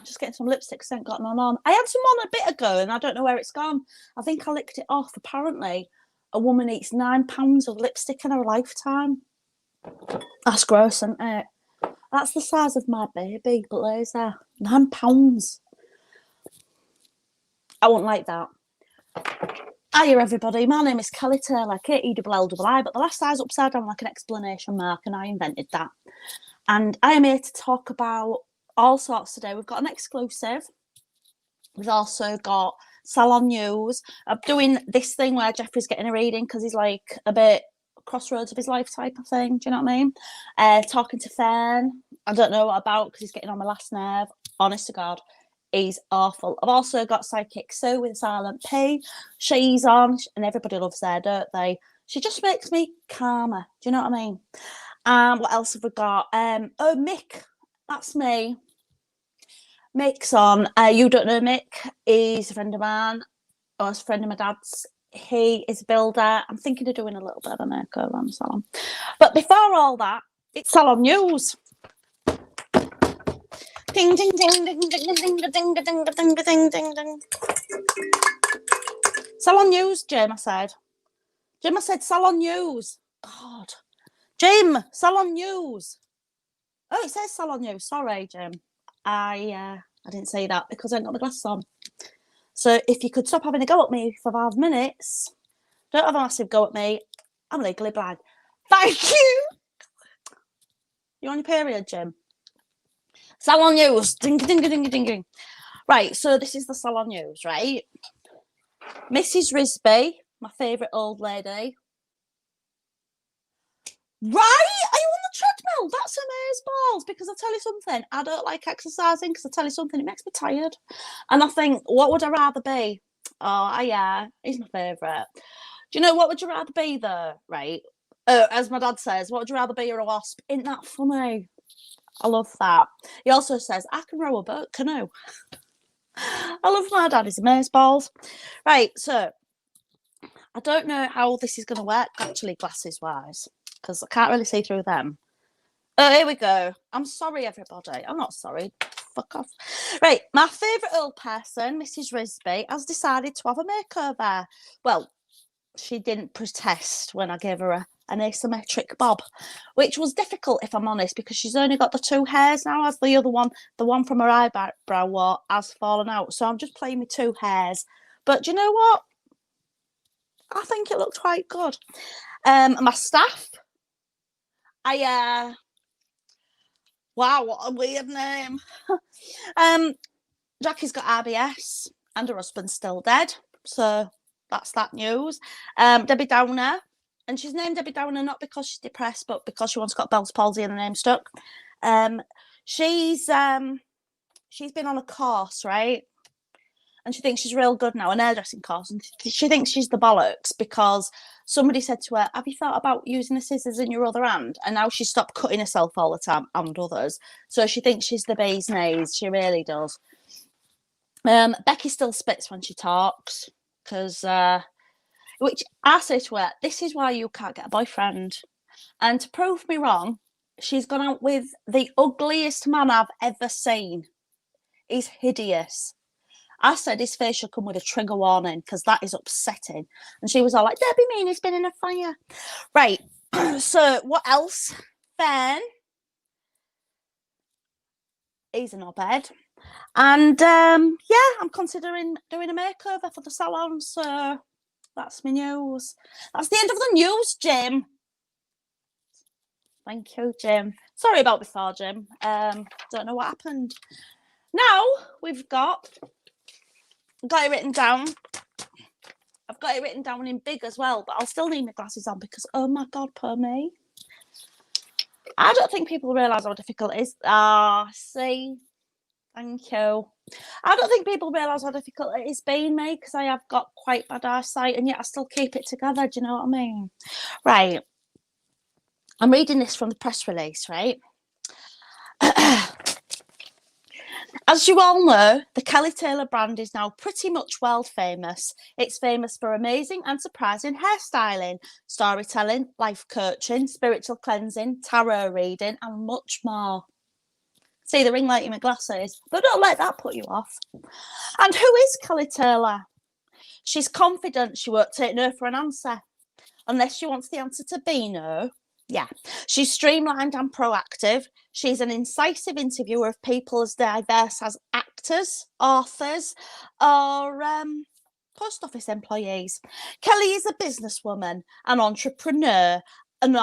Just getting some lipstick because I ain't got none on. I had some on a bit ago and I don't know where it's gone. I think I licked it off. Apparently, a woman eats £9 of lipstick in her lifetime. That's gross, isn't it? That's the size of my baby, Blazer. £9. I won't like that. Hiya, everybody. My name is Kelli Taylor, K-E-L-L-I, but the last size upside down like an exclamation mark, and I invented that. And I am here to talk about all sorts today. We've got an exclusive. We've also got Salon news. I'm doing this thing where Jeffrey's getting a reading because he's like a bit crossroads of his life type of thing. Do you know what I mean? Talking to Fern. I don't know what about because he's getting on my last nerve. Honest to God, he's awful. I've also got Psychic Sue with Silent P. She's on, and everybody loves her, don't they? She just makes me calmer. Do you know what I mean? What else have we got? Oh, Mick. That's me. Mick's on. You don't know Mick. He's a friend of mine. Or he's a friend of my dad's. He is a builder. I'm thinking of doing a little bit of a makeover on the salon. But before all that, it's Salon news. Ding, ding, ding, ding, ding, ding, ding, ding, ding, ding, ding, ding, ding. Salon news, Jim, I said. Jim, I said Salon news. God. Jim, Salon news. Oh, it says Salon news. Sorry, Jim. I didn't say that because I ain't got my glasses on. So if you could stop having a go at me for 5 minutes, don't have a massive go at me. I'm legally blind. Thank you. You on your period, Jim? Salon news. Ding, ding, ding, ding, ding. Right, so this is the Salon news, right? Mrs. Risby, my favourite old lady. Right? Are you on the treadmill? That's amazeballs. Because I tell you something, I don't like exercising because I tell you something, it makes me tired. And I think, what would I rather be? Oh, yeah, he's my favourite. Do you know what would you rather be though? Right? As my dad says, what would you rather be or a wasp? Isn't that funny? I love that. He also says, I can row a boat canoe. I love my dad, he's amazeballs. Right, so I don't know how this is going to work actually, glasses wise, because I can't really see through them. Oh, here we go. I'm sorry, everybody. I'm not sorry. Fuck off. Right, my favourite old person, Mrs. Risby, has decided to have a makeover. Well, she didn't protest when I gave her an asymmetric bob, which was difficult, if I'm honest, because she's only got the 2 hairs now, as the other one, the one from her eyebrow wart, has fallen out. So I'm just playing with 2 hairs. But do you know what? I think it looked quite good. My staff, wow, what a weird name. Jackie's got RBS and her husband's still dead. So that's that news. Debbie Downer, and she's named Debbie Downer not because she's depressed, but because she once got Bell's palsy and the name stuck. She's been on a course, right? And she thinks she's real good now, an hairdressing course, and she thinks she's the bollocks because somebody said to her, have you thought about using the scissors in your other hand? And now she's stopped cutting herself all the time and others. So she thinks she's the bee's knees. She really does. Becky still spits when she talks because, which I say to her, this is why you can't get a boyfriend. And to prove me wrong, she's gone out with the ugliest man I've ever seen. He's hideous. I said his face should come with a trigger warning because that is upsetting. And she was all like, Debbie mean he's been in a fire. Right. So what else? Fern. He's a knobhead. And yeah, I'm considering doing a makeover for the salon. So that's my news. That's the end of the news, Jim. Thank you, Jim. Sorry about before, Jim. Don't know what happened. Now we've got it written down. I've got it written down in big as well, but I'll still need my glasses on because, oh my God, poor me. I don't think people realise how difficult it is. See? Thank you. I don't think people realise how difficult it is being me because I have got quite bad eyesight and yet I still keep it together. Do you know what I mean? Right. I'm reading this from the press release, right? As you all know, the Kelli Taylor brand is now pretty much world famous. It's famous for amazing and surprising hairstyling, storytelling, life coaching, spiritual cleansing, tarot reading, and much more. See the ring light in my glasses, but don't let that put you off. And who is Kelli Taylor? She's confident she won't take no for an answer, unless she wants the answer to be no. Yeah, she's streamlined and proactive. She's an incisive interviewer of people as diverse as actors, authors, or post office employees. Kelli is a businesswoman, an entrepreneur, an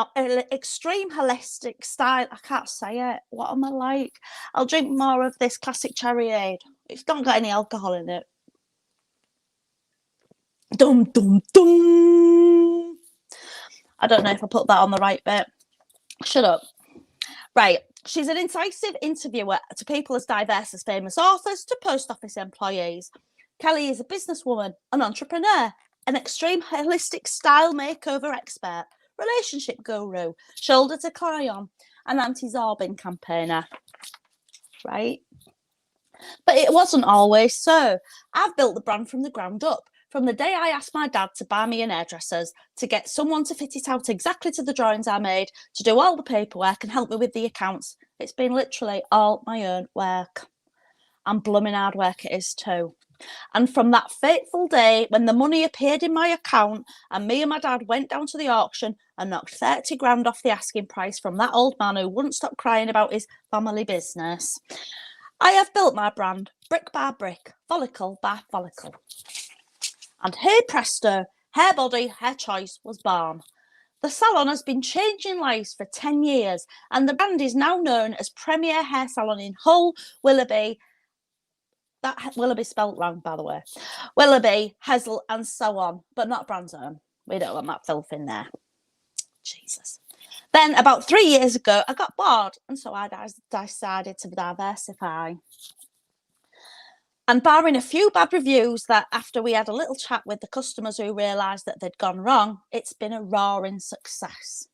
extreme holistic style. I can't say it. What am I like? I'll drink more of this classic cherryade. It's not got any alcohol in it. Dum, dum, dum. I don't know if I put that on the right bit. Shut up. Right. She's an incisive interviewer to people as diverse as famous authors to post office employees. Kelli is a businesswoman, an entrepreneur, an extreme holistic style makeover expert, relationship guru, shoulder to cry on, an anti-zorbing campaigner. Right? But it wasn't always so. I've built the brand from the ground up. From the day I asked my dad to buy me an hairdresser's, to get someone to fit it out exactly to the drawings I made, to do all the paperwork and help me with the accounts. It's been literally all my own work. And blooming hard work it is too. And from that fateful day when the money appeared in my account and me and my dad went down to the auction and knocked 30 grand off the asking price from that old man who wouldn't stop crying about his family business, I have built my brand brick by brick, follicle by follicle. And hey presto, Hair Body, Hair Choice was born. The salon has been changing lives for 10 years and the brand is now known as Premier Hair Salon in Hull, Willoughby. That Willoughby spelt wrong, by the way. Willoughby, Hesel, and so on, but not brand zone. We don't want that filth in there. Jesus. Then about 3 years ago, I got bored, and so I decided to diversify. And barring a few bad reviews that after we had a little chat with the customers who realised that they'd gone wrong, it's been a roaring success.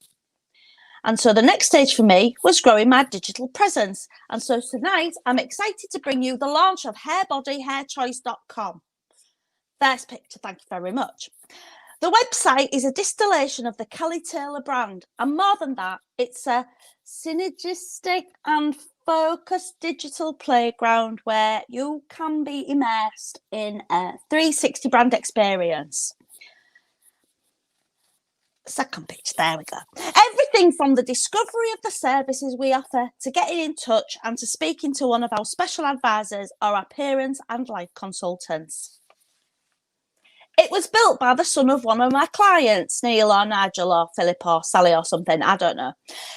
And so the next stage for me was growing my digital presence. And so tonight I'm excited to bring you the launch of hairbodyhairchoice.com. First picture, thank you very much. The website is a distillation of the Kelli Taylor brand. And more than that, it's a synergistic and focused digital playground where you can be immersed in a 360 brand experience. Second picture, there we go. Everything from the discovery of the services we offer to getting in touch and to speaking to one of our special advisors or our parents and life consultants. It was built by the son of one of my clients, Neil or Nigel or Philip or Sally or something, I don't know.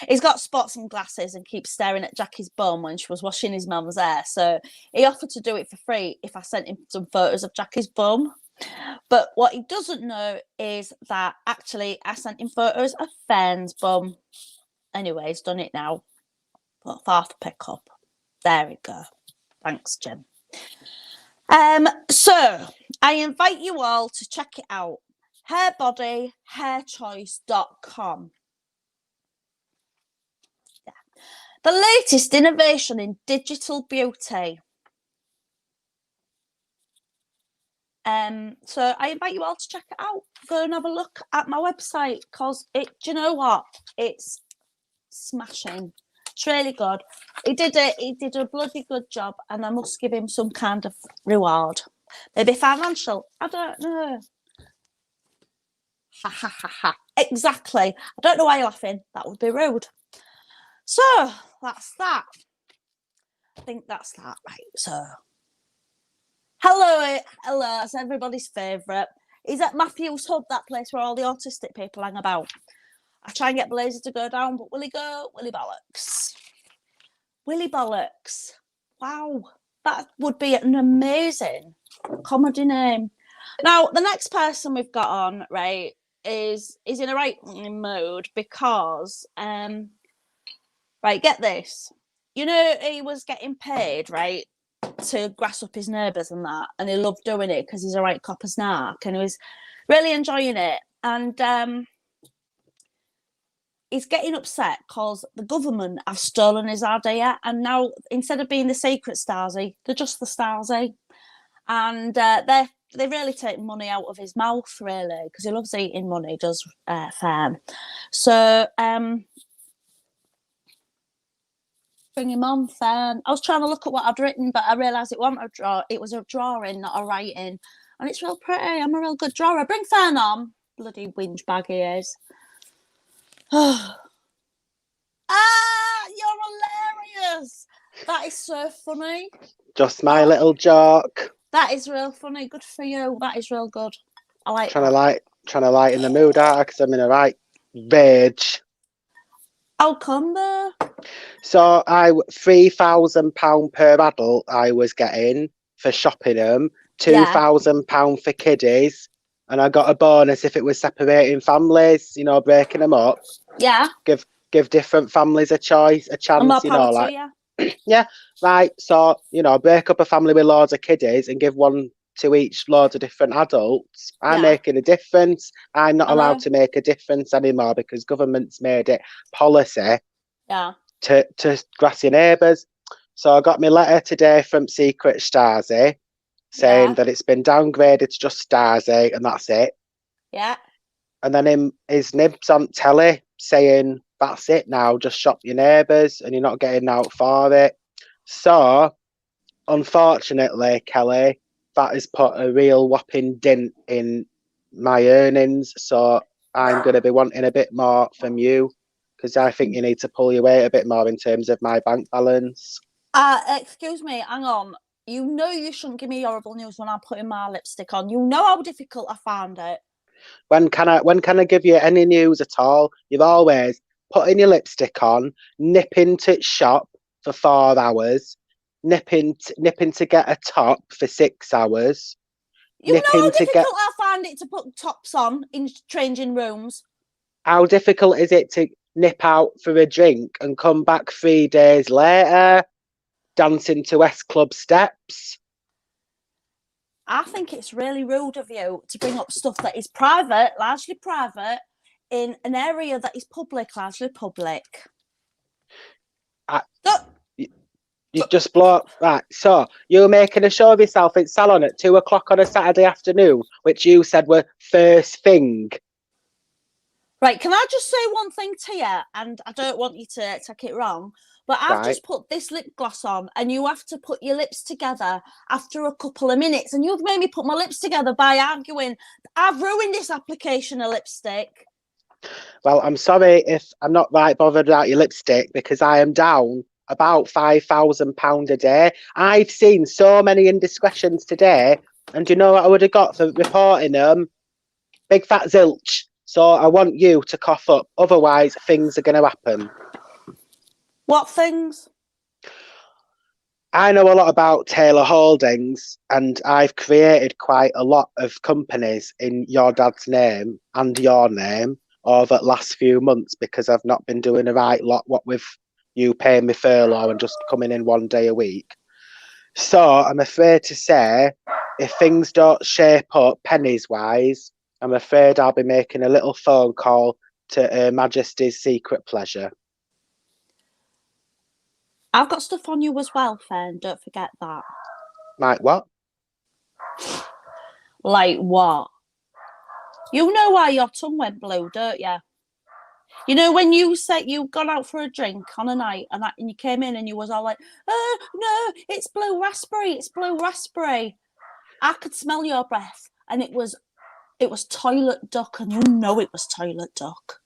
He's got spots and glasses and keeps staring at Jackie's bum when she was washing his mum's hair. So he offered to do it for free if I sent him some photos of Jackie's bum. But what he doesn't know is that actually I sent him photos of Fern's bum. Anyway, he's done it now. Put fourth pick up. There we go. Thanks, Jim. So I invite you all to check it out. Hairbodyhairchoice.com. Yeah. The latest innovation in digital beauty. So I invite you all to check it out. Go and have a look at my website because do you know what? It's smashing. It's really good. He did a bloody good job, and I must give him some kind of reward. Maybe financial. I don't know. Ha ha ha ha. Exactly. I don't know why you're laughing. That would be rude. So that's that. I think that's that, right? So hello, it's everybody's favourite. He's at Matthew's Hub, that place where all the autistic people hang about. I try and get Blazer to go down, but will he go? Willy bollocks. Willy bollocks. Wow. That would be an amazing comedy name. Now, the next person we've got on, right, is in a right mood because, right, get this. You know, he was getting paid, right, to grass up his neighbours and that, and he loved doing it because he's a right copper's narc, and he was really enjoying it. And he's getting upset because the government have stolen his idea, and now instead of being the secret Stasi, they're just the Stasi, and they really take money out of his mouth, really, because he loves eating money, does Fern. So bring him on, Fern. I was trying to look at what I'd written, but I realised it wasn't a draw. It was a drawing, not a writing, and it's real pretty. I'm a real good drawer. Bring Fern on. Bloody whinge bag he is. You're hilarious. That is so funny. Just my little joke. That is real funny. Good for you. That is real good. I like trying to lighten the mood out because I'm in a right rage. How come though? So £3,000 per adult I was getting for shopping them, £2,000 for kiddies, and I got a bonus if it was separating families, you know, breaking them up. Yeah. Give different families a chance, you know, like. Yeah, right. So, you know, break up a family with loads of kiddies and give one to each loads of different adults. I'm making a difference. I'm not allowed to make a difference anymore because government's made it policy to grass your neighbours. So I got my letter today from Secret Stasi saying that it's been downgraded to just Stasi and that's it. Yeah. And then his nibs on telly saying, that's it now, just shop your neighbours and you're not getting out for it. So, unfortunately, Kelly, that has put a real whopping dent in my earnings. So I'm going to be wanting a bit more from you because I think you need to pull your weight a bit more in terms of my bank balance. Excuse me, hang on. You know you shouldn't give me horrible news when I'm putting my lipstick on. You know how difficult I found it. When can I give you any news at all? You've always putting your lipstick on, nipping to shop for 4 hours, nipping to get a top for 6 hours. You know how difficult I find it to put tops on in changing rooms. How difficult is it to nip out for a drink and come back 3 days later, dancing to S Club steps? I think it's really rude of you to bring up stuff that is private, largely private, in an area that is public, largely public. You just blow up. Right, so you're making a show of yourself in Salon at 2 o'clock on a Saturday afternoon, which you said were first thing. Right, can I just say one thing to you? And I don't want you to take it wrong, but I've just put this lip gloss on and you have to put your lips together after a couple of minutes. And you've made me put my lips together by arguing. I've ruined this application of lipstick. Well, I'm sorry if I'm not right bothered about your lipstick because I am down about £5,000 a day. I've seen so many indiscretions today, and do you know what I would have got for reporting them? Big fat zilch. So I want you to cough up, otherwise things are going to happen. What things? I know a lot about Taylor Holdings, and I've created quite a lot of companies in your dad's name and your name over the last few months because I've not been doing the right lot, what with you paying me furlough and just coming in 1 day a week. So I'm afraid to say, if things don't shape up pennies wise, I'm afraid I'll be making a little phone call to Her Majesty's Secret Pleasure. I've got stuff on you as well, Fern. Don't forget that. Like what? Like what? You know why your tongue went blue, don't you? You know when you said you'd gone out for a drink on a night and you came in and you was all like, oh, no, it's blue raspberry, it's blue raspberry. I could smell your breath and it was toilet duck, and you know it was toilet duck.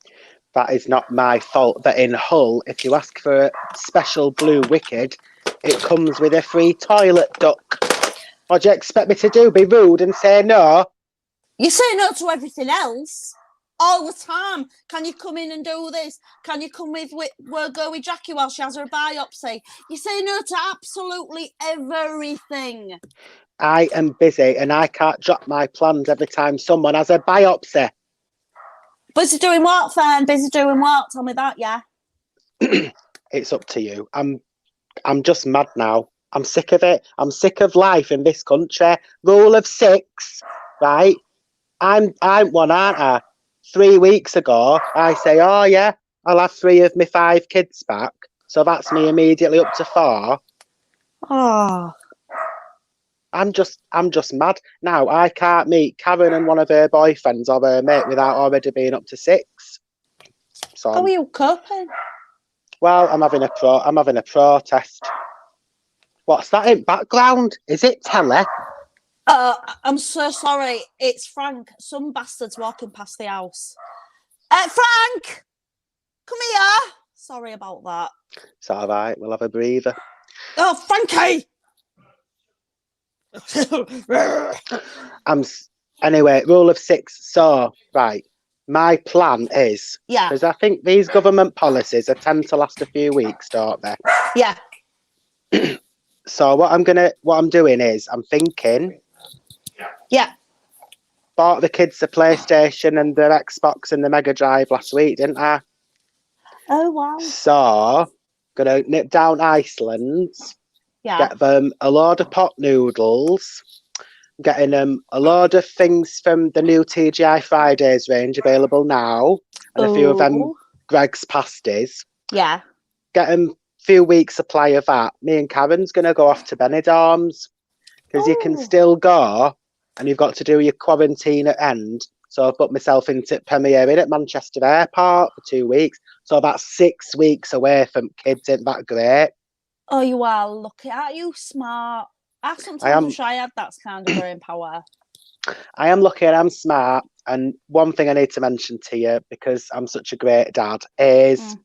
That is not my fault that in Hull, if you ask for a special blue wicked, it comes with a free toilet duck. What do you expect me to do? Be rude and say no? You say no to everything else. all the time. Can you come in and do this? Can you come we'll go with Jackie while she has her biopsy? You say no to absolutely everything. I am busy and I can't drop my plans every time someone has a biopsy. Busy doing what, Fern? Busy doing what? Tell me that, yeah. It's up to you. I'm just mad now. I'm sick of it. I'm sick of life in this country. Rule of 6, right? I'm one, aren't I? 3 weeks ago, I say, oh yeah, I'll have 3 of my 5 kids back. So that's me immediately up to 4. Oh. I'm just mad. Now I can't meet Karen and one of her boyfriends or her mate without already being up to 6. So How are you coping? well, I'm having a protest. What's that in background? Is it telly? I'm so sorry. It's Frank. Some bastard's walking past the house. Frank! Come here! Sorry about that. It's all right. We'll have a breather. Oh, Frankie! Anyway, rule of 6. So, right. My plan is, Yeah. because I think these government policies tend to last a few weeks, don't they? Yeah. So what I'm doing is I'm thinking. Yeah. Bought the kids the PlayStation and the Xbox and the Mega Drive last week, didn't I? Oh wow. So gonna nip down Iceland, Yeah. get them a load of pot noodles, getting them a load of things from the new TGI Fridays range available now, and a few of them Greg's pasties. Yeah. Get them a few weeks supply of that. Me and Karen's gonna go off to Benidorm's because you can still go, and you've got to do your quarantine at end. So I've put myself into premiering at Manchester Airport for 2 weeks. So that's 6 weeks away from kids. Isn't that great? Oh, you are lucky. Aren't you smart? I sometimes wish I had that kind of brain power. I am lucky and I'm smart. And one thing I need to mention to you, because I'm such a great dad, is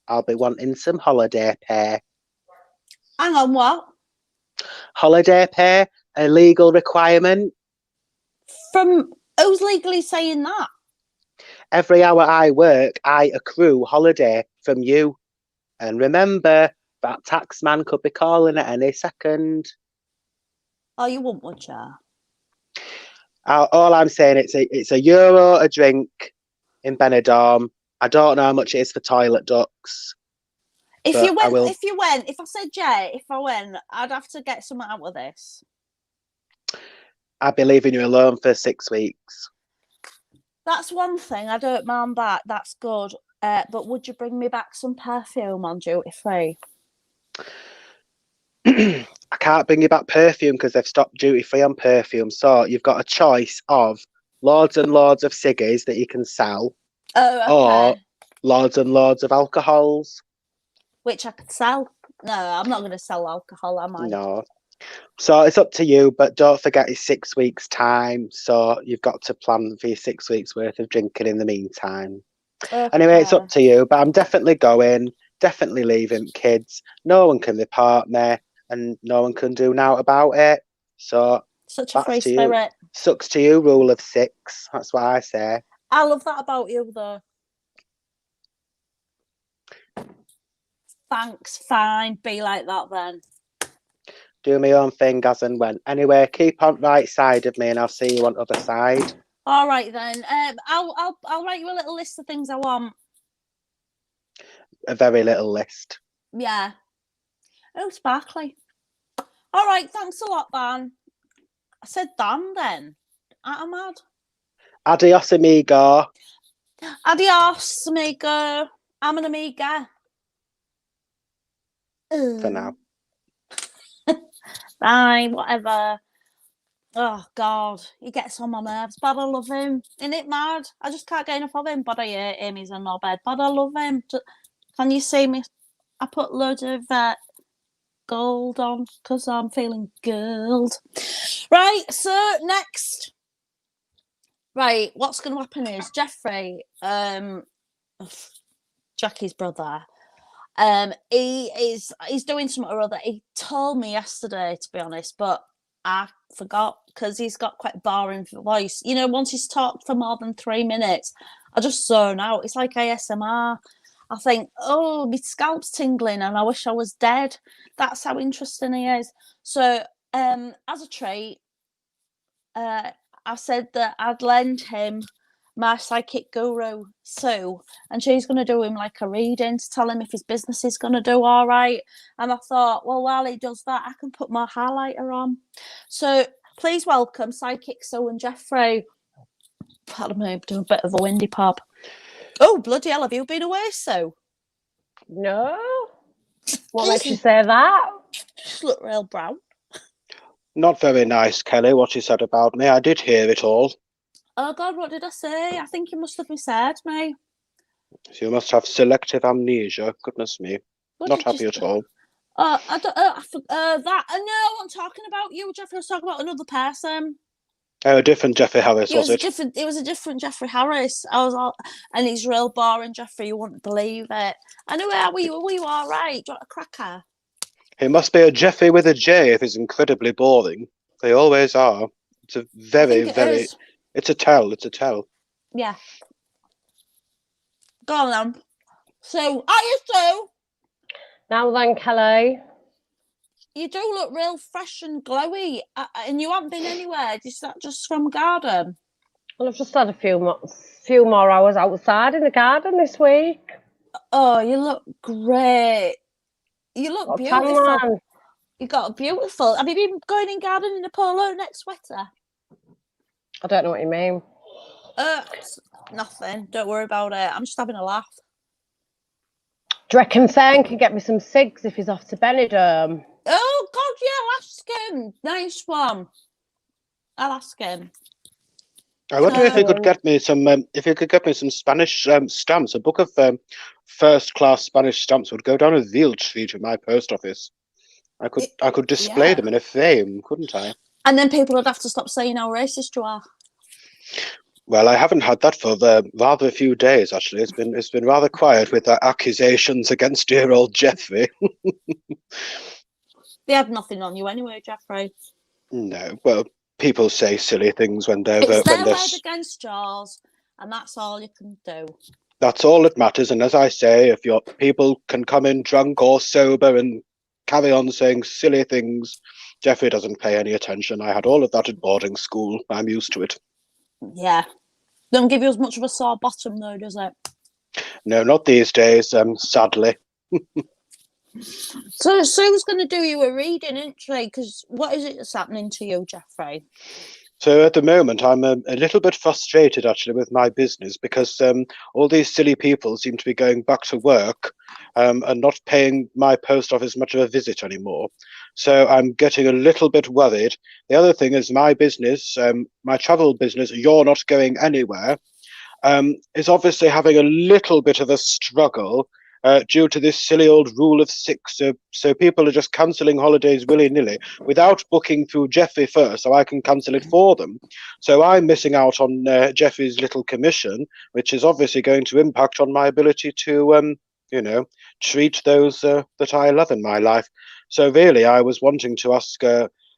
I'll be wanting some holiday pay. Hang on, what? Holiday pay, a legal requirement. From who's legally saying that? Every hour I work, I accrue holiday from you. And remember, that tax man could be calling at any second. Oh, you won't, would you? All I'm saying, it's €1 a drink in Benidorm. I don't know how much it is for toilet ducks. If I said Jay, if I went, I'd have to get something out of this. I'd be leaving you alone for 6 weeks. That's one thing. I don't mind that. That's good. But would you bring me back some perfume on duty free? I can't bring you back perfume because they've stopped duty free on perfume. So you've got a choice of loads and loads of ciggies that you can sell, or loads and loads of alcohols. Which I could sell. No, I'm not going to sell alcohol, am I? No. So it's up to you, but don't forget it's 6 weeks' time. So you've got to plan for your 6 weeks worth of drinking in the meantime. Okay. Anyway, it's up to you, but I'm definitely going, definitely leaving kids. No one can report me and no one can do naught about it. So such a free spirit. Sucks to you, rule of 6. That's what I say. I love that about you, though. Thanks, fine. Be like that then. Do my own thing as and when. Anyway, keep on right side of me and I'll see you on other side. All right then. I'll write you a little list of things I want. A very little list. Yeah. Oh, sparkly. All right, thanks a lot, Dan. I said Dan then. I'm mad. Adios, amigo. Adios, amigo. I'm an amiga. For now. Bye, whatever. Oh, God. He gets on my nerves, but I love him. Isn't it mad? I just can't get enough of him, but I hate him. He's a knobhead, but I love him. Can you see me? I put loads of gold on because I'm feeling gold. Right, so next. Right, what's going to happen is Jeffrey, Jackie's brother, he's doing something or other. He told me yesterday, to be honest, but I forgot because he's got quite a boring voice. You know, once he's talked for more than 3 minutes, I just zone out. It's like ASMR. I think, oh, my scalp's tingling and I wish I was dead. That's how interesting he is. So, as a treat, I said that I'd lend him my psychic guru, Sue, and she's going to do him like a reading to tell him if his business is going to do all right. And I thought, well, while he does that, I can put my highlighter on. So please welcome Psychic Sue and Jeffrey. Pardon me, doing a bit of a windy pub. Oh, bloody hell, have you been away, Sue? No. What makes you say that? Just look real brown. Not very nice, Kelly, what you said about me. I did hear it all. Oh, God, what did I say? I think you must have misheard me. So you must have selective amnesia. Goodness me. What Not did happy you... at all. I don't, that, no, I wasn't talking about you, Jeffrey. I was talking about another person. Oh, a different Jeffrey Harris, was it? It was a different Jeffrey Harris. And he's real boring, Jeffrey. You wouldn't believe it. Anyway, were you all right? Do you want a cracker? He must be a Jeffrey with a J if he's incredibly boring. They always are. It's a very... It's a tell. Yeah. Go on, then. So, are you Sue? Now then, Kelly. You do look real fresh and glowy, and you haven't been anywhere. Is that just from garden? Well, I've just had a few more hours outside in the garden this week. Oh, you look great. You look beautiful. You got beautiful. Have you been going in garden in a polo neck sweater? I don't know what you mean. Nothing. Don't worry about it. I'm just having a laugh. Do you reckon Fern can get me some cigs if he's off to Benidorm? Oh, God, yeah, I'll ask him. Nice one. I'll ask him. I wonder if he could get me some Spanish stamps. A book of first-class Spanish stamps would go down a real treat in my post office. I could display them in a frame, couldn't I? And then people would have to stop saying how racist you are. Well, I haven't had that for rather a few days, actually. It's been rather quiet with accusations against dear old Jeffrey. They had nothing on you anyway, Jeffrey. No, well, people say silly things when they're... It's their word against yours, and that's all you can do. That's all that matters, and as I say, if your people can come in drunk or sober and carry on saying silly things, Jeffrey doesn't pay any attention. I had all of that at boarding school. I'm used to it. Yeah. Don't give you as much of a sore bottom, though, does it? No, not these days, sadly. So Sue's going to do you a reading, isn't she? Because what is it that's happening to you, Jeffrey? So at the moment, I'm a little bit frustrated, actually, with my business because all these silly people seem to be going back to work and not paying my post office much of a visit anymore. So I'm getting a little bit worried. The other thing is my business, my travel business, You're Not Going Anywhere, is obviously having a little bit of a struggle due to this silly old rule of 6. So people are just cancelling holidays willy-nilly without booking through Jeffrey first, so I can cancel it for them. So I'm missing out on Jeffrey's little commission, which is obviously going to impact on my ability to, treat those that I love in my life. So really, I was wanting to ask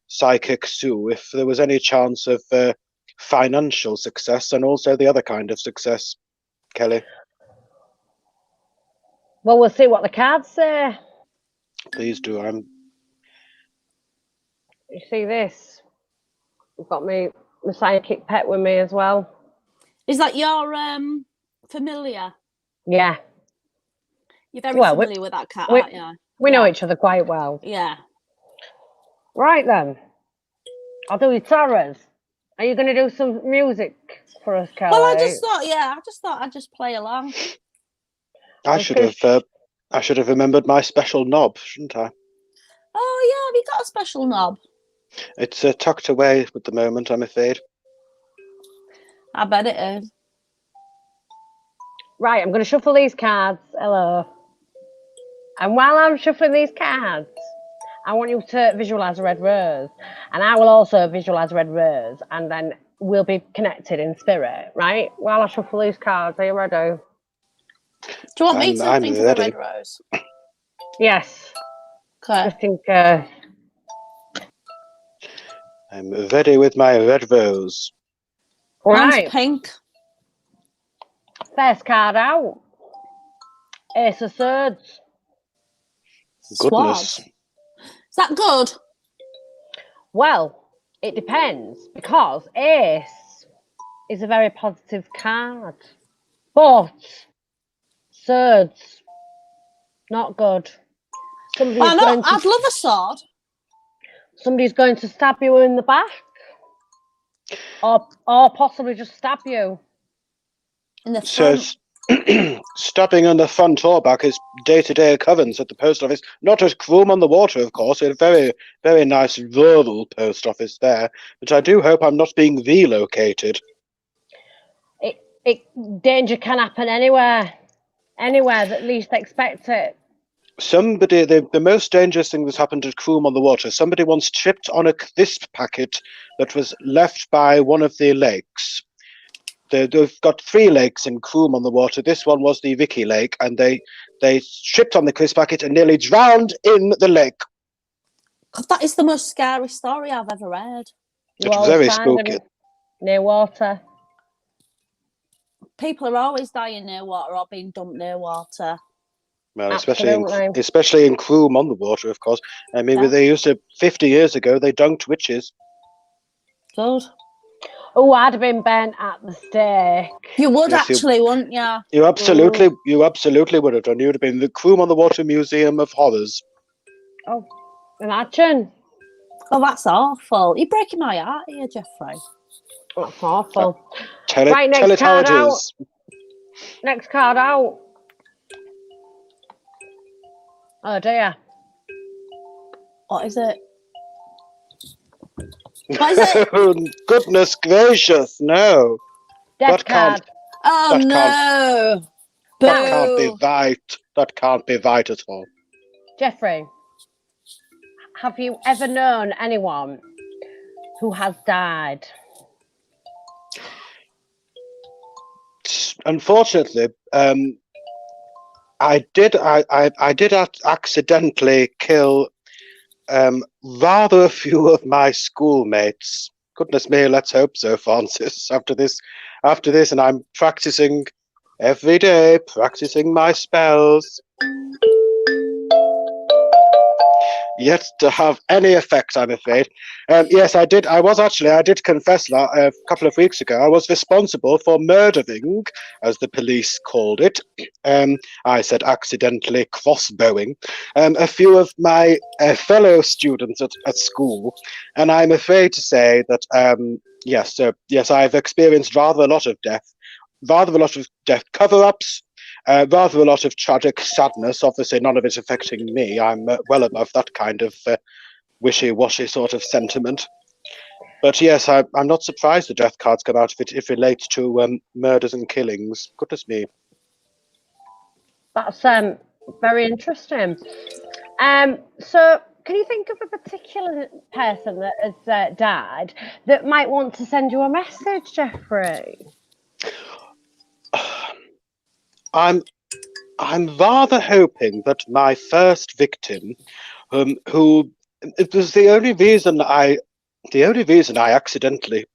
Psychic Sue if there was any chance of financial success and also the other kind of success, Kelly. Well, we'll see what the cards say. Please do. You see this? I've got my psychic pet with me as well. Is that your familiar? Yeah. You're very familiar with that cat, aren't you? We know each other quite well. Yeah. Right then. I'll do your tarots. Are you going to do some music for us, Kelly? Well, I just thought I'd just play along. I should have remembered my special knob, shouldn't I? Oh yeah, have you got a special knob? It's tucked away at the moment, I'm afraid. I bet it is. Right, I'm going to shuffle these cards. Hello. And while I'm shuffling these cards, I want you to visualise a red rose. And I will also visualise a red rose. And then we'll be connected in spirit, right? While I shuffle these cards, are you ready? Do you want me to think of a red rose? Yes. Okay. I think I'm ready with my red rose. Mine's pink. First card out. Ace of Swords. Goodness. Swords. Is that good? Well, it depends, because Ace is a very positive card. But Swords, not good. Why not? I'd love a sword. Somebody's going to stab you in the back. Or possibly just stab you. In the So front. stabbing on the front or back is day-to-day occurrence at the post office. Not at Croom on the Water, of course. A very, very nice rural post office there. But I do hope I'm not being relocated. Danger can happen anywhere. Anywhere that least expect it. Somebody, the most dangerous thing that's happened at Croom on the Water, somebody once tripped on a crisp packet that was left by one of the lakes. They've got 3 lakes in Croom on the Water. This one was the Vicky Lake, and they tripped on the crisp packet and nearly drowned in the lake. God, that is the most scary story I've ever read. It's very spooky. Near water. People are always dying near water or being dumped near water. Well, especially in Croom on the Water, of course. I mean, Yeah. they used to 50 years ago. They dunked witches. Good. Oh, I'd have been bent at the stake. You would Yes, actually, wouldn't you? You absolutely would have done. You would have been the Croom on the Water Museum of Horrors. Oh, imagine. Oh, that's awful. You're breaking my heart here, Jeffrey. That's awful. Tell Right, it next how it card out. is. Next card out. Oh dear. What is it? What is it? Goodness gracious, no. Death That can't- card. Oh, That no. That can't be Boo. right. That can't be right at all. Jeffrey, have you ever known anyone who has died? Unfortunately, I did accidentally kill rather a few of my schoolmates. Goodness me, let's hope so, Francis. After this, and I'm practicing every day, practicing my spells. Yet to have any effect, I'm afraid. Yes, I did. I did confess that a couple of weeks ago. I was responsible for murdering, as the police called it. I said accidentally crossbowing a few of my fellow students at school, and I'm afraid to say that yes, I've experienced rather a lot of death cover-ups. Rather a lot of tragic sadness. Obviously, none of it affecting me. I'm well above that kind of wishy-washy sort of sentiment. But yes, I'm not surprised the death cards come out if it relates to murders and killings. Goodness me. That's very interesting. So, can you think of a particular person that has died that might want to send you a message, Jeffrey? I'm rather hoping that my first victim, who it was the only reason I accidentally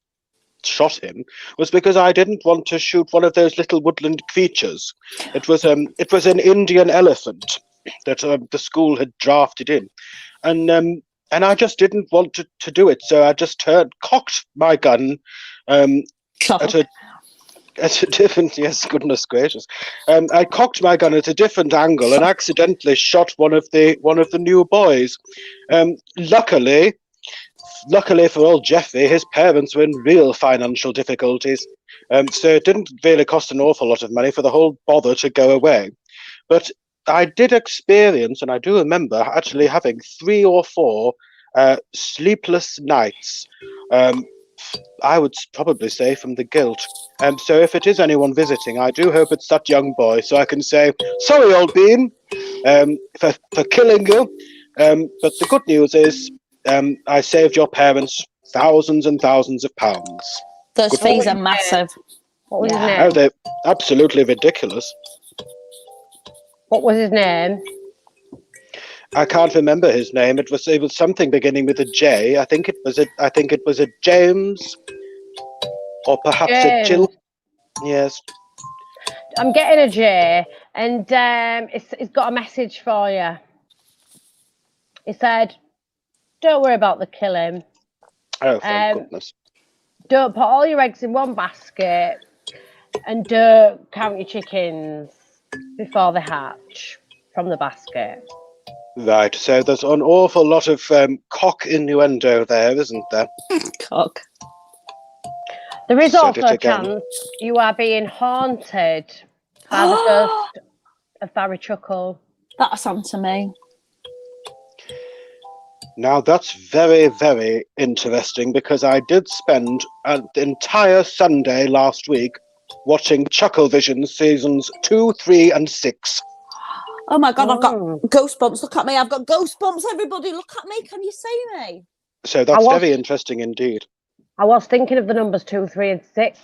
shot him was because I didn't want to shoot one of those little woodland creatures. It was an Indian elephant that the school had drafted in, and I just didn't want to do it, so I just cocked my gun at a different, yes, goodness gracious. I cocked my gun at a different angle and accidentally shot one of the new boys. Luckily for old Jeffrey, his parents were in real financial difficulties, so it didn't really cost an awful lot of money for the whole bother to go away. But I did experience, and I do remember actually having 3 or 4 sleepless nights. I would probably say from the guilt. So if it is anyone visiting, I do hope it's that young boy, so I can say, sorry, old bean, for killing you. But the good news is, I saved your parents thousands and thousands of pounds. Those fees are massive. What was his Oh, name? they're absolutely ridiculous. What was his name? I can't remember his name. It was something beginning with a J. I think it was a James, or perhaps a Jill. Yes. I'm getting a J, and it's got a message for you. He said, "Don't worry about the killing. Oh, thank goodness. Don't put all your eggs in one basket, and don't count your chickens before they hatch from the basket." Right, so there's an awful lot of cock innuendo there, isn't there? Cock. There is Said also it a again. chance you are being haunted by the ghost of Barry Chuckle. That sounds to me. Now that's very, very interesting because I did spend an entire Sunday last week watching Chuckle Vision seasons 2, 3, and 6. Oh my God, I've got Mm. goosebumps. Look at me. I've got goosebumps, everybody. Look at me. Can you see me? So that's very interesting indeed. I was thinking of the numbers 2, 3, and 6.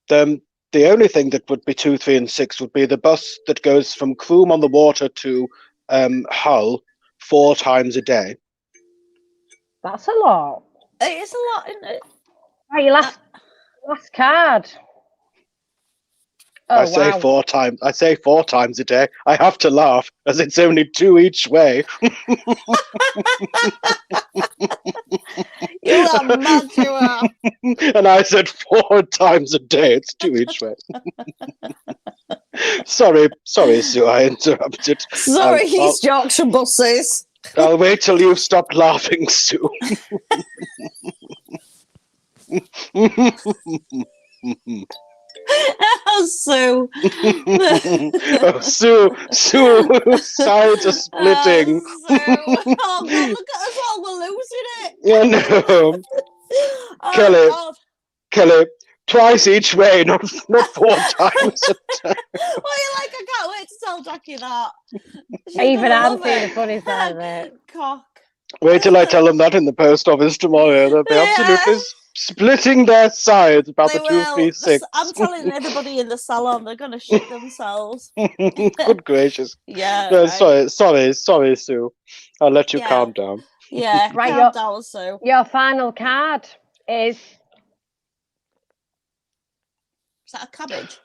The only thing that would be 2, 3, and 6 would be the bus that goes from Croom on the Water to Hull 4 times a day. That's a lot. It is a lot, isn't it? Right, your last card. Oh, I say wow. 4 times. I say 4 times a day. I have to laugh as it's only 2 each way. You are mad, you are. And I said 4 times a day. It's 2 each way. Sorry, Sue. I interrupted. Sorry, East Yorkshire buses. I'll wait till you've stopped laughing, Sue. Oh, Sue. Oh, Sue, sides are splitting. Oh, Sue. Oh, God, look at us all. We're losing it. Yeah, no. Oh, Kelli, twice each way, not 4 times a day. Well, you're like, I can't wait to tell Jackie that. Even I'm seeing the funny side of it. Cock. Wait till I tell them that in the post office tomorrow. They'll be absolutely splitting their sides about They the 2, 3, 6. I'm telling everybody in the salon they're going to shit themselves. Good gracious. Yeah. No, right. sorry, Sue. I'll let you calm down. Yeah, Right, calm down, Sue. Your final card is... Is that a cabbage?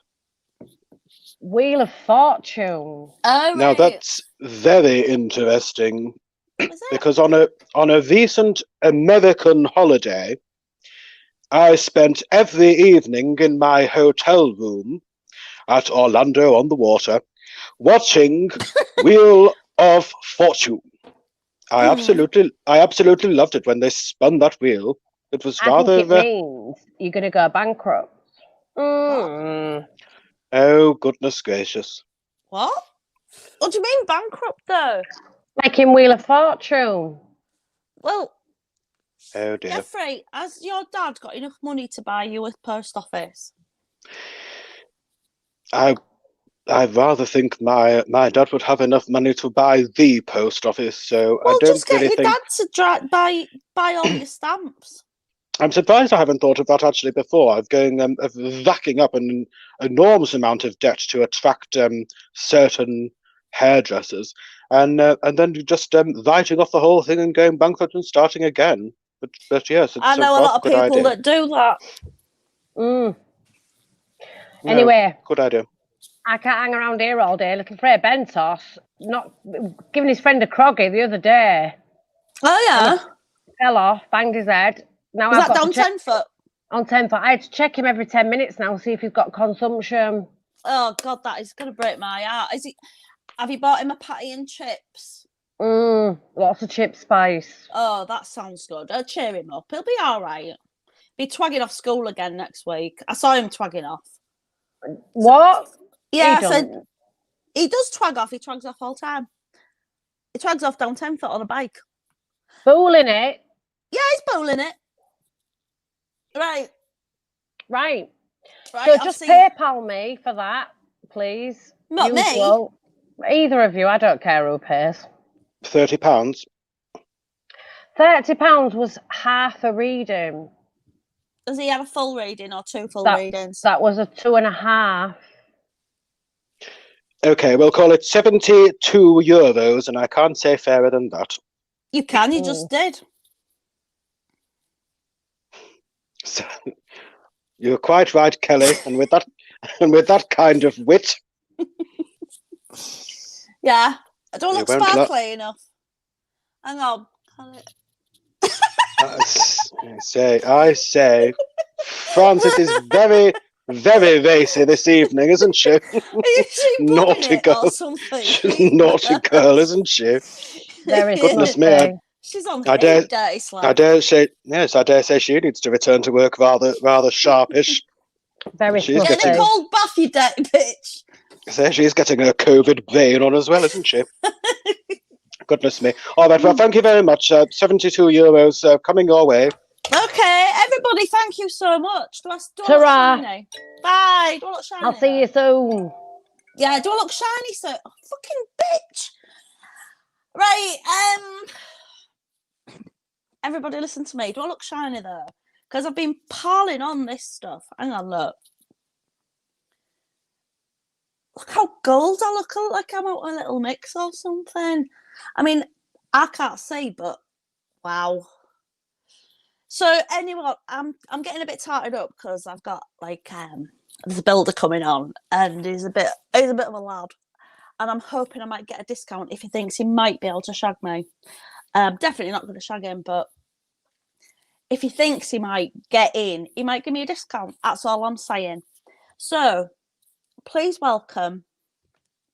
Wheel of Fortune. Oh, right. Now that's very interesting Is it? because on a recent American holiday, I spent every evening in my hotel room at Orlando on the Water watching Wheel of Fortune. I absolutely loved it when they spun that wheel. It was rather. I think it means you're going to go bankrupt. Oh goodness gracious! What? What do you mean bankrupt though? Like in Wheel of Fortune. Well, Oh dear. Jeffrey, has your dad got enough money to buy you a post office? I rather think my dad would have enough money to buy the post office. So Well, I don't just get really your think. dad to buy all your stamps. I'm surprised I haven't thought of that actually before. I've going of racking up an enormous amount of debt to attract certain hairdressers, and then just writing off the whole thing and going bankrupt and starting again. But yes, it's I know a lot of people idea. that do that. No, anyway, good idea. I can't hang around here all day looking for a Bentos. Not giving his friend a croggy the other day. Oh yeah, Fell off, banged his head. Now is I've that got down to check 10 foot? on 10 foot. I had to check him every 10 minutes now, see if he's got consumption. Oh God, that is going to break my heart. Have you bought him a patty and chips? Lots of chip spice. Oh, that sounds good. I'll cheer him up. He'll be all right. Be twagging off school again next week. I saw him twagging off. What? Yeah, He I said doesn't. he does twag off. He twags off all the time. He twags off down 10 foot on a bike. Fooling it. Yeah, he's bowling it. Right. So just PayPal me for that, please. Not me. Usual. Either of you, I don't care who pays. £30. £30 was half a reading. Does he have a full reading or 2 full readings? That was a 2.5. Okay, we'll call it €72, and I can't say fairer than that. You can. You just did. So, You're quite right, Kelly. And with that kind of wit, Yeah, I don't you look won't sparkly enough. Hang on. I say, Frances is very, very racy this evening, isn't she? Is she bumming Naughty it or girl. something? She's a naughty girl, isn't she? Very Goodness me, something. She's on I heat, dare- dirty I slag. dare say, yes, I dare say she needs to return to work rather sharpish. Very She's Get in a getting, smutty. cold bath, you dirty bitch. so she's getting a COVID vein on as well, isn't she? Goodness me. All right, well, thank you very much. €72 coming your way. Okay, everybody, thank you so much. Do I look Ta-ra. shiny? Bye. Do I look shiny? I'll see you soon. Yeah, do I look shiny? So, fucking bitch. Right, everybody listen to me. Do I look shiny though? Because I've been piling on this stuff. Hang on, look. Look how gold I look. I look like I'm out a little mix or something. I mean, I can't see, but wow. So anyway, I'm getting a bit tarted up because I've got like there's a builder coming on and he's a bit of a lad. And I'm hoping I might get a discount if he thinks he might be able to shag me. Definitely not going to shag him, but if he thinks he might get in, he might give me a discount. That's all I'm saying. So, please welcome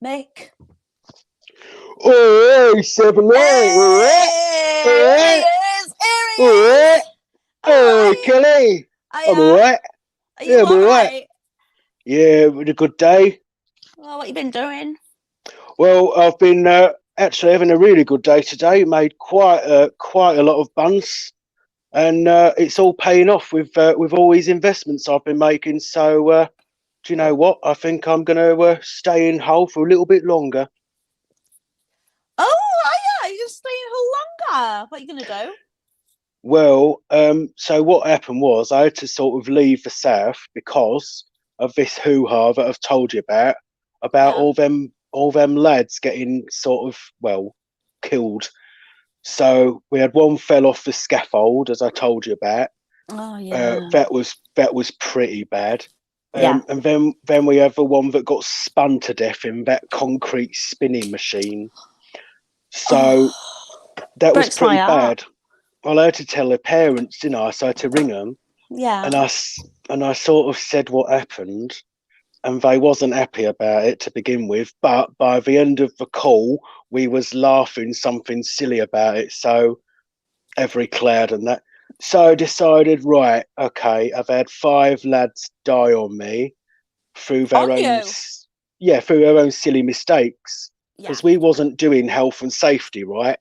Mick. Oh, 7 Hey, here he is. Oh, Kelly. I'm all right. Are you I'm all all right? Yeah, with a good day. Well, what you been doing? Well, I've been actually having a really good day today. Made quite a lot of buns, and it's all paying off with all these investments I've been making. So, do you know what? I think I'm going to stay in Hull for a little bit longer. Oh, yeah, you're staying whole longer. What are you going to do? Well, so what happened was I had to sort of leave the south because of this hoo-ha that I've told you about Yeah. all them lads getting sort of killed. So we had one fell off the scaffold, as I told you about. Oh, yeah. That was pretty bad. Yeah. And then we have the one that got spun to death in that concrete spinning machine. So that was breaks my pretty heart. bad. Well, I had to tell their parents, didn't I? So I had to ring them, Yeah. and I sort of said what happened, and they wasn't happy about it to begin with. But by the end of the call, we was laughing something silly about it. So every cloud and that. So I decided, right, okay, I've had 5 lads die on me through their through their own silly mistakes, because we wasn't doing health and safety right.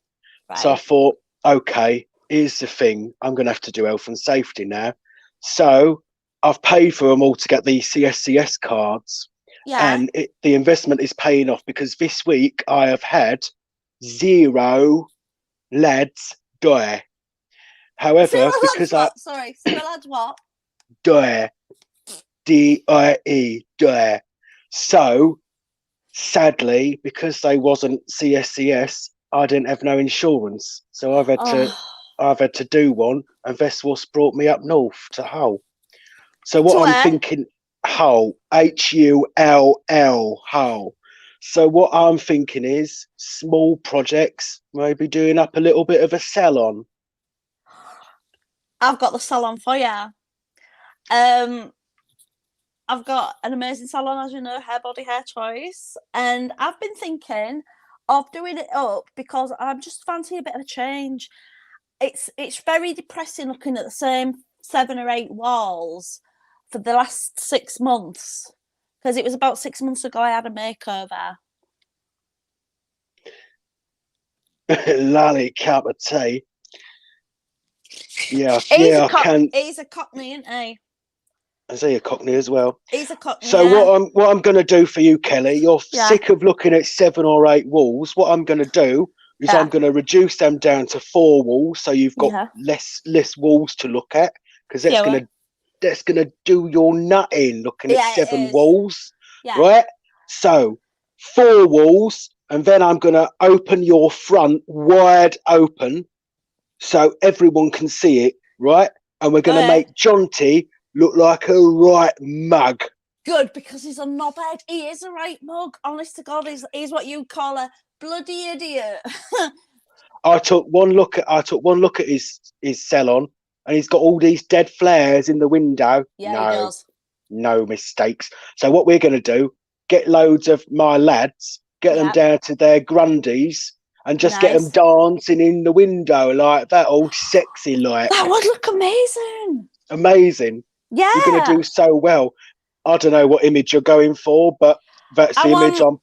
So I thought, okay, here's the thing, I'm going to have to do health and safety now. So I've paid for them all to get these CSCS cards, and the investment is paying off because this week I have had 0 lads die. However, because Sorry, zero lads what? Die, DIE, die. So sadly, because they wasn't CSCS, I didn't have no insurance. So I've had to do one, and that's what's brought me up north to Hull. So what I'm thinking, Hull, HULL, Hull. So what I'm thinking is small projects, maybe doing up a little bit of a salon. I've got the salon for you. I've got an amazing salon, as you know, Hair Body Hair Choice, and I've been thinking of doing it up because I'm just fancying a bit of a change. It's very depressing looking at the same 7 or 8 walls for the last 6 months, because it was about 6 months ago I had a makeover. Lolly cup of tea. Yeah, I can. He's a Cockney, isn't he? Is he a Cockney as well? He's a Cockney. So what I'm going to do for you, Kelly, you're sick of looking at 7 or 8 walls. What I'm going to do is I'm going to reduce them down to 4 walls, so you've got less walls to look at, because that's gonna do your nutting looking at 7 walls, right? So 4 walls, and then I'm going to open your front wide open so everyone can see it, right? And we're going to make Jonty look like a right mug. Good, because he's a knobhead. He is a right mug. Honest to God, he's what you call a bloody idiot. I took one look at his salon, and he's got all these dead flares in the window. Yeah, he does. No mistakes. So what we're going to do, get loads of my lads, get them down to their grundies, and just get them dancing in the window like that, all sexy like. That would look amazing. Amazing. Yeah. You're going to do so well. I don't know what image you're going for, but that's the image I'm...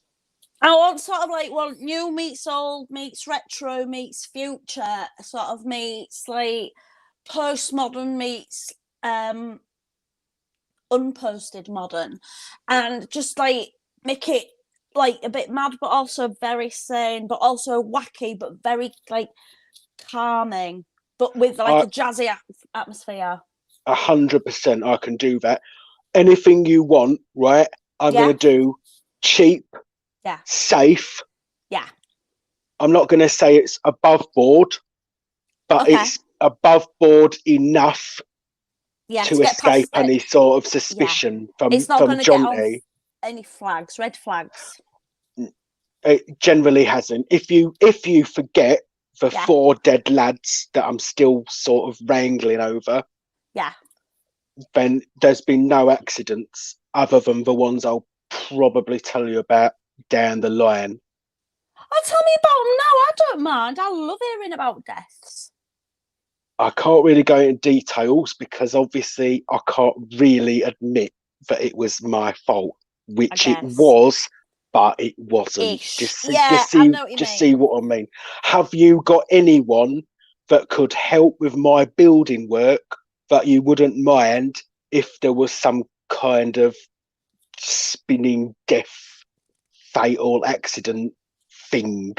I want sort of like, well, new meets old, meets retro, meets future, sort of meets like postmodern meets unposted modern, and just like make it like a bit mad, but also very sane, but also wacky, but very like calming, but with like a jazzy atmosphere. 100%, I can do that. Anything you want, right? I'm going to do cheap, safe. Yeah. I'm not going to say it's above board, but it's above board enough to escape any sort of suspicion from Jonty. Any flags, red flags. It generally hasn't. If you forget the 4 dead lads that I'm still sort of wrangling over, then there's been no accidents other than the ones I'll probably tell you about down the line. Oh, tell me about them now. I don't mind. I love hearing about deaths. I can't really go into details because obviously I can't really admit that it was my fault, which it was, but it wasn't. Just see what I mean. Have you got anyone that could help with my building work that you wouldn't mind if there was some kind of spinning death, fatal accident thing?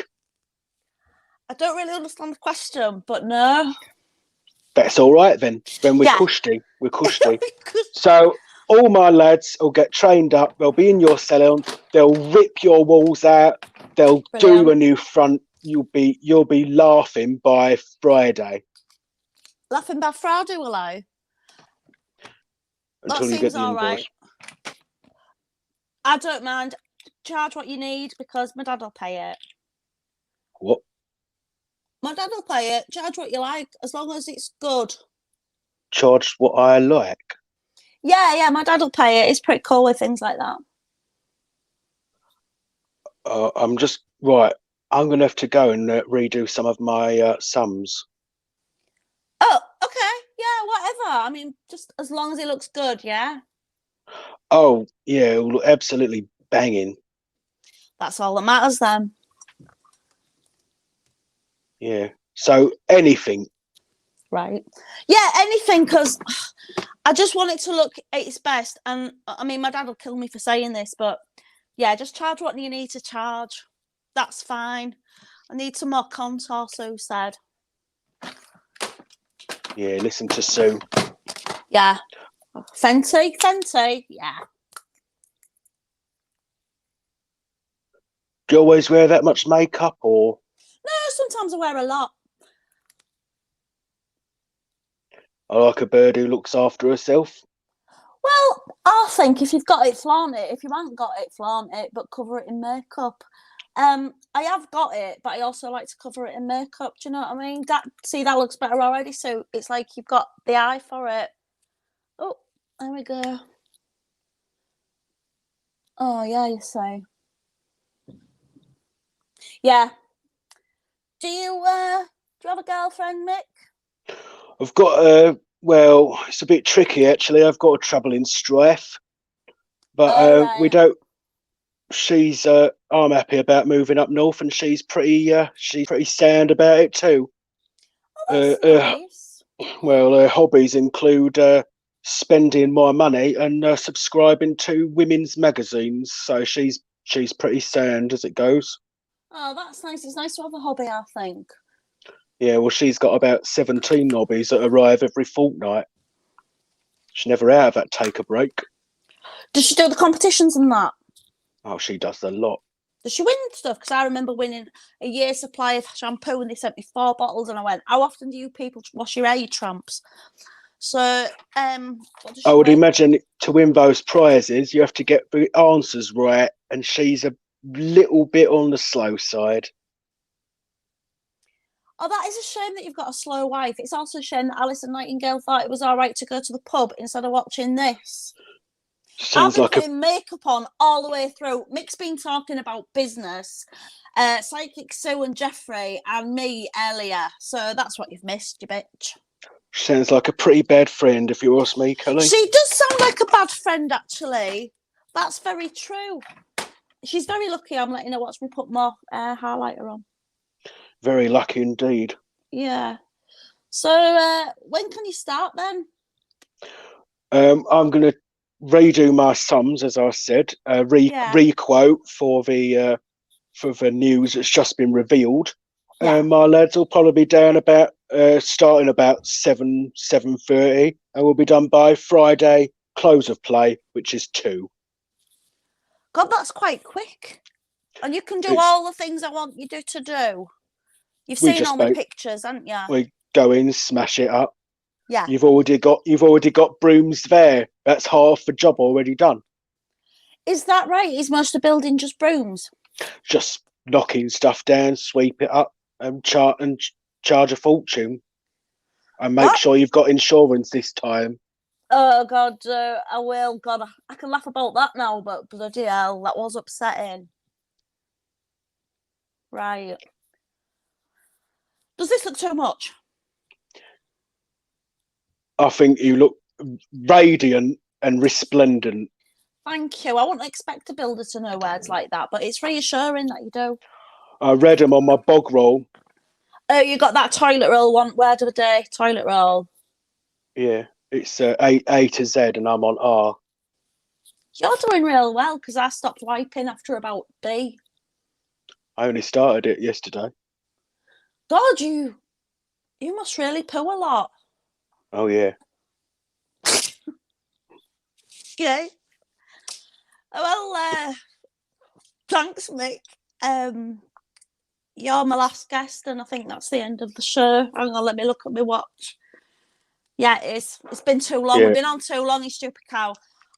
I don't really understand the question, but no. That's all right then. Then we're cushy. We're cushy. So all my lads will get trained up. They'll be in your salon. They'll rip your walls out. They'll do a new front. You'll be laughing by Friday. Laughing by Friday, will I? Until that you get seems the all invoice. right. I don't mind. Charge what you need because my dad will pay it. What? My dad will pay it. Charge what you like, as long as it's good. Charge what I like? Yeah, my dad will pay it. He's pretty cool with things like that. I'm just... Right, I'm going to have to go and redo some of my sums. Oh, okay. Yeah, whatever. I mean, just as long as it looks good, yeah? Oh, yeah, it'll look absolutely banging. That's all that matters then. Yeah. So anything. Right. Yeah, anything, because I just want it to look at its best. And I mean, my dad will kill me for saying this, but yeah, just charge what you need to charge. That's fine. I need some more contour, Sue said. Yeah, listen to Sue. Yeah. Fenty, yeah. Do you always wear that much makeup, or? No, sometimes I wear a lot. I like a bird who looks after herself. Well, I think if you've got it, flaunt it. If you haven't got it, flaunt it, but cover it in makeup. I have got it, but I also like to cover it in makeup. Do you know what I mean? That looks better already. So it's like you've got the eye for it. Oh, there we go. Oh yeah, you say. Yeah. Do you have a girlfriend, Mick? I've got well, it's a bit tricky actually. I've got a trouble in strife, but we don't. She's I'm happy about moving up north, and she's pretty sound about it too. Oh, that's nice. Well, her hobbies include spending my money and subscribing to women's magazines. So she's pretty sound as it goes. Oh, that's nice. It's nice to have a hobby, I think. Yeah, well, she's got about 17 hobbies that arrive every fortnight. She's never out of that take a break. Does she do the competitions and that? Oh, she does a lot. Does she win stuff? Because I remember winning a year's supply of shampoo and they sent me 4 bottles and I went, how often do you people wash your hair, you tramps? So, what does I she would win? imagine to win those prizes, you have to get the answers right, and she's a little bit on the slow side. Oh, that is a shame that you've got a slow wife. It's also a shame that Alison Nightingale thought it was all right to go to the pub instead of watching this. I've Sounds been like a putting makeup on all the way through. Mick's been talking about business, Psychic Sue and Jeffrey, and me earlier. So that's what you've missed, you bitch. sounds like a pretty bad friend, if you ask me, Kelly. She does sound like a bad friend, actually. That's very true. She's very lucky I'm letting her watch me put more highlighter on. Very lucky indeed. Yeah. So when can you start then? I'm going to redo my sums, as I said. Yeah. Requote for the news that's just been revealed. Yeah. My lads will probably be down about starting about 7:30, and we'll be done by Friday close of play, which is 2. God, that's quite quick. And you can do It's- all the things I want you to do. You've We seen just all my make- pictures, haven't you? We go in, smash it up. Yeah. You've already got brooms there. That's half the job already done. Is that right? Is most of the building just brooms? Just knocking stuff down, sweep it up, and charge a fortune. And make What? sure you've got insurance this time. Oh, God, I will. God, I can laugh about that now, but bloody hell, that was upsetting. Right. Does this look too much? I think you look radiant and resplendent. Thank you. I wouldn't expect a builder to know words like that, but it's reassuring that you do. I read them on my bog roll. Oh, you got that toilet roll one word of the day, toilet roll. Yeah, it's A to Z, and I'm on R. You're doing real well because I stopped wiping after about B. I only started it yesterday. God, you must really poo a lot. Oh yeah. Okay. Well, thanks, Mick. You're my last guest, and I think that's the end of the show. Hang on, let me look at my watch. Yeah, it is. It's been too long. Yeah. We've been on too long, you stupid cow.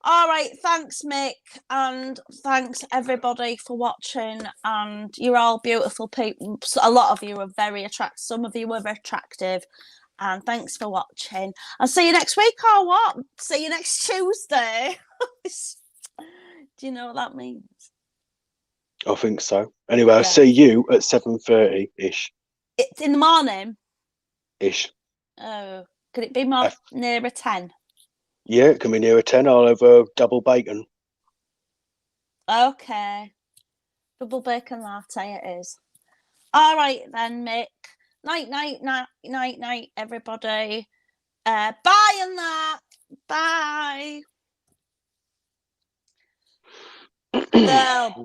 All right, thanks, Mick, and thanks everybody for watching. And you're all beautiful people. A lot of you are very attractive. Some of you are very attractive. And thanks for watching. I'll see you next week or what? See you next Tuesday. Do you know what that means? I think so. Anyway, I'll Yeah. see you at 7:30 ish. It's in the morning. Ish. Oh, could it be more nearer 10? Yeah, it can be near a 10. I'll have a double bacon. Okay. Double bacon latte it is. All right then, Mick. Night, night, night, night, night, everybody. Bye and that. Bye. Well,